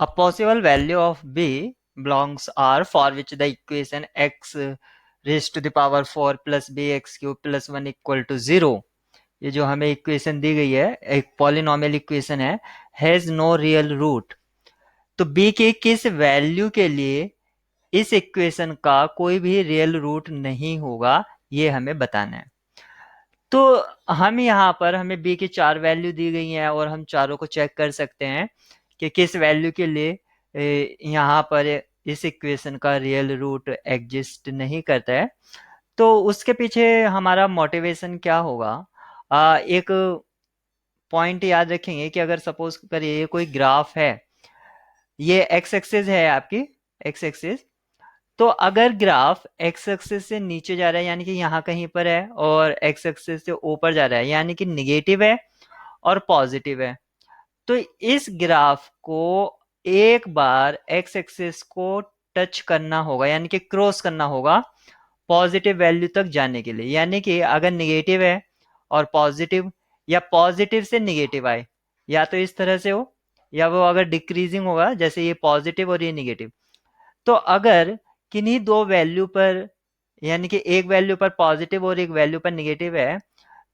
A possible value of b belongs R for which the equation x raised to the power 4 plus bx cube plus 1 equal to 0। ये जो हमें equation दी गई है एक polynomial equation has no real root. तो b की किस value के लिए इस इक्वेशन का कोई भी रियल रूट नहीं होगा, ये हमें बताना है। तो हम यहाँ पर हमें b की 4 वैल्यू दी गई हैं और हम चारों को चेक कर सकते हैं कि किस वैल्यू के लिए यहाँ पर इस इक्वेशन का रियल रूट एग्जिस्ट नहीं करता है। तो उसके पीछे हमारा मोटिवेशन क्या होगा? एक पॉइंट याद रखेंगे कि अगर सपोज करिए ये कोई ग्राफ है, ये एक्स एक्सिस है आपकी, एक्स एक्सिस। तो अगर ग्राफ एक्स एक्सिस से नीचे जा रहा है यानी कि यहाँ कहीं पर है, और एक्स एक्सिस से ऊपर जा रहा है यानी कि निगेटिव है और पॉजिटिव है, तो इस ग्राफ को एक बार एक्स एक्सिस को टच करना होगा यानी कि क्रॉस करना होगा पॉजिटिव वैल्यू तक जाने के लिए। यानी कि अगर निगेटिव है और पॉजिटिव, या पॉजिटिव से निगेटिव आए, या तो इस तरह से हो, या वो अगर डिक्रीजिंग होगा जैसे ये पॉजिटिव और ये निगेटिव। तो अगर किन्हीं दो वैल्यू पर, यानी कि एक वैल्यू पर पॉजिटिव और एक वैल्यू पर निगेटिव है,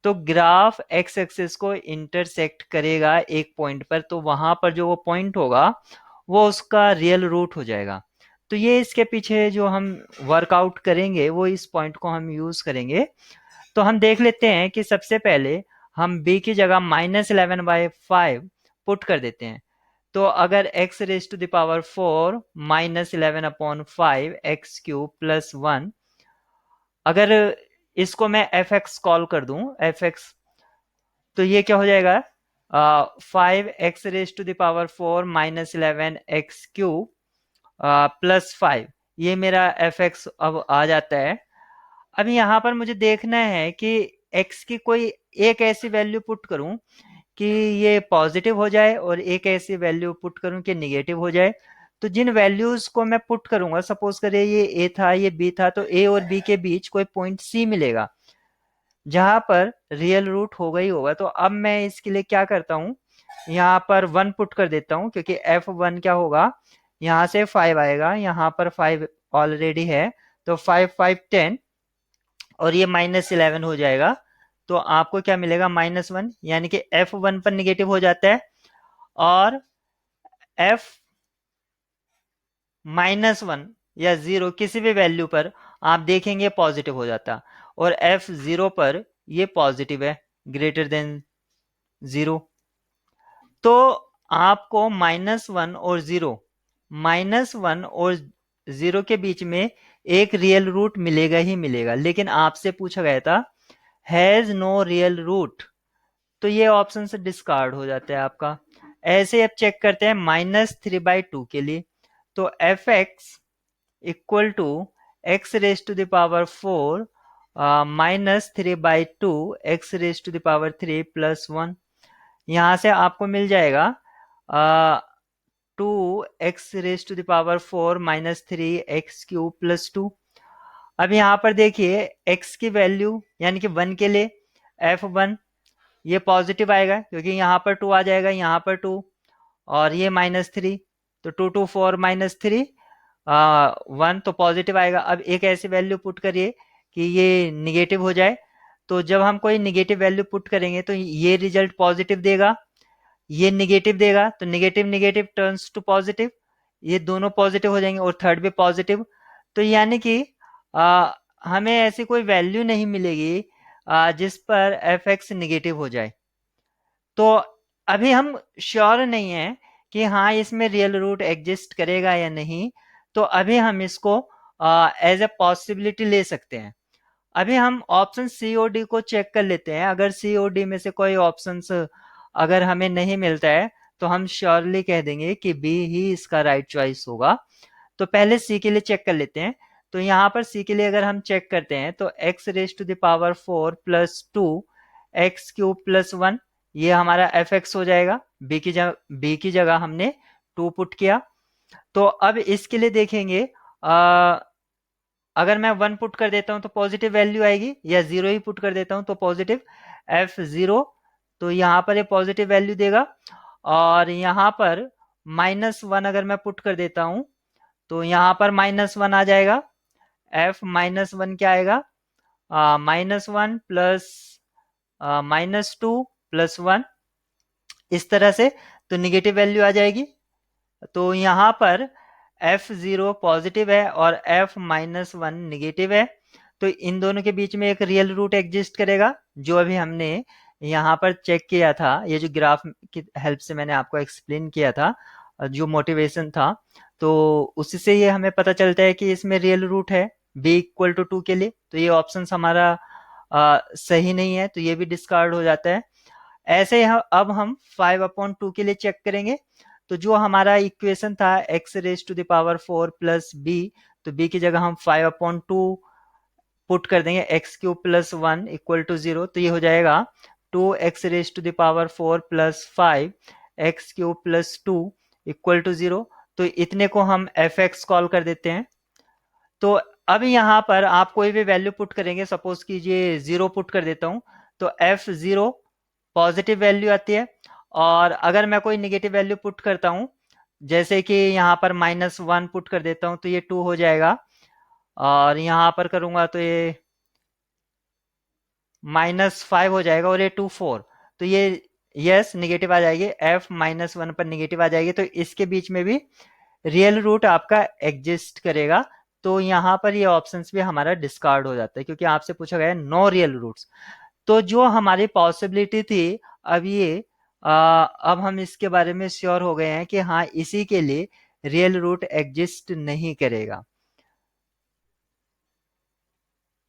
तो ग्राफ एक्स एक्सिस को इंटरसेक्ट करेगा एक पॉइंट पर, तो वहां पर जो वो पॉइंट होगा वो उसका रियल रूट हो जाएगा। तो ये इसके पीछे जो हम वर्कआउट करेंगे वो इस पॉइंट को हम यूज करेंगे। तो हम देख लेते हैं कि सबसे पहले हम b की जगह -11/5 पुट कर देते हैं। तो अगर x raise to the power 4 -11/5 x cube plus 1, अगर इसको मैं fx कॉल कर दूं, fx, तो ये क्या हो जाएगा? 5x raise to the power 4 -11x cube plus 5, ये मेरा fx अब आ जाता है। अब यहाँ पर मुझे देखना है कि x की कोई एक ऐसी वैल्यू पुट करूं कि ये पॉजिटिव हो जाए और एक ऐसी वैल्यू पुट करूं कि निगेटिव हो जाए। तो जिन वैल्यूज को मैं पुट करूंगा, सपोज करिए ये a था ये b था, तो a और b के बीच कोई पॉइंट c मिलेगा जहां पर रियल रूट होगा ही होगा। तो अब मैं इसके लिए क्या करता हूं, यहाँ पर 1 पुट कर देता हूं, क्योंकि f1 क्या होगा, यहाँ से 5 आएगा, यहाँ पर 5 ऑलरेडी है, तो 5 5 10 और ये -11 हो जाएगा। तो आपको क्या मिलेगा? -1, यानी कि f1 पर निगेटिव हो जाता है और f -1 या 0 किसी भी वैल्यू पर आप देखेंगे पॉजिटिव हो जाता, और f0 पर ये पॉजिटिव है, ग्रेटर देन 0। तो आपको -1 और 0 के बीच में एक रियल रूट मिलेगा ही मिलेगा। लेकिन आपसे पूछा गया था हैज नो रियल रूट, तो ये ऑप्शन से डिस्कार्ड हो जाता है आपका। ऐसे अब चेक करते हैं -3/2 के लिए। तो F X equal to X raise to the power 4 -3/2 X raise to the power 3 plus 1। यहाँ से आपको मिल जाएगा 2x raise to the power 4 -3x³ + 2। अब यहाँ पर देखिए x की वैल्यू यानी कि 1 के लिए f1 ये पॉजिटिव आएगा, क्योंकि यहाँ पर 2 आ जाएगा, यहाँ पर 2 और ये -3, तो 2 2 4 -3 1, तो पॉजिटिव आएगा। अब एक ऐसी वैल्यू पुट करिए कि ये निगेटिव हो जाए। तो जब हम कोई निगेटिव वैल्यू पुट करेंगे तो ये रिजल्ट पॉजिटिव देगा, ये निगेटिव देगा, तो negative negative turns to positive, ये दोनों पॉजिटिव हो जाएंगे और थर्ड भी पॉजिटिव। तो यानी कि हमें ऐसी कोई वैल्यू नहीं मिलेगी जिस पर एफ एक्स निगेटिव हो जाए। तो अभी हम श्योर नहीं है कि हाँ इसमें रियल रूट एग्जिस्ट करेगा या नहीं, तो अभी हम इसको एज ए पॉसिबिलिटी ले सकते हैं। अभी हम ऑप्शन सी और डी को चेक कर लेते हैं। अगर सी और डी में से कोई ऑप्शन अगर हमें नहीं मिलता है तो हम श्योरली कह देंगे कि बी ही इसका राइट चॉइस होगा। तो पहले सी के लिए चेक कर लेते हैं। तो यहाँ पर सी के लिए अगर हम चेक करते हैं तो X raise to the power 4 + 2 x³ + 1, ये हमारा एफ एक्स हो जाएगा। बी की जगह हमने 2 पुट किया। तो अब इसके लिए देखेंगे अगर मैं 1 पुट कर देता हूं तो पॉजिटिव वैल्यू आएगी, या 0 ही पुट कर देता हूं तो पॉजिटिव f0, तो यहाँ पर ये पॉजिटिव वैल्यू देगा। और यहाँ पर -1 अगर मैं पुट कर देता हूं तो यहाँ पर -1 आ जाएगा। f -1 क्या आएगा, -1 प्लस -2 प्लस 1, इस तरह से। तो निगेटिव वैल्यू आ जाएगी। तो यहाँ पर f0 पॉजिटिव है और f -1 निगेटिव है। तो इन दोनों के बीच में एक रियल रूट एग्जिस्ट करेगा, जो अभी हमने यहाँ पर चेक किया था। ये जो ग्राफ की हेल्प से मैंने आपको एक्सप्लेन किया था, जो मोटिवेशन था, तो उससे ये हमें पता चलता है कि इसमें रियल रूट है b इक्वल टू 2 के लिए। तो ये ऑप्शन हमारा सही नहीं है, तो ये भी डिस्कार्ड हो जाता है। ऐसे ही अब हम 5/2 के लिए चेक करेंगे। तो जो हमारा इक्वेशन था x⁴ प्लस b, तो b की जगह हम 5/2 पुट कर देंगे, x³ प्लस 1 इक्वल टू 0। तो ये हो जाएगा 2x⁴ plus 5 x³ plus 2 equal to 0। तो इतने को हम fx कॉल कर देते हैं। तो अब यहाँ पर आप कोई भी वैल्यू पुट करेंगे, सपोज कीजिए 0 पुट कर देता हूं, तो f0 पॉजिटिव वैल्यू आती है। और अगर मैं कोई निगेटिव वैल्यू पुट करता हूं, जैसे कि यहाँ पर -1 पुट कर देता हूं, तो ये 2 हो जाएगा। और यहाँ पर करूंगा तो ये -5 हो जाएगा और ये 2 4। तो ये यस निगेटिव आ जाएगी, f -1 पर निगेटिव आ जाएगी। तो इसके बीच में भी रियल रूट आपका एग्जिस्ट करेगा। तो यहाँ पर ये ऑप्शंस भी हमारा डिस्कार्ड हो जाता है, क्योंकि आपसे पूछा गया है नो रियल रूट्स। तो जो हमारी पॉसिबिलिटी थी, अब ये अब हम इसके बारे में श्योर हो गए हैं कि हाँ, इसी के लिए रियल रूट एग्जिस्ट नहीं करेगा।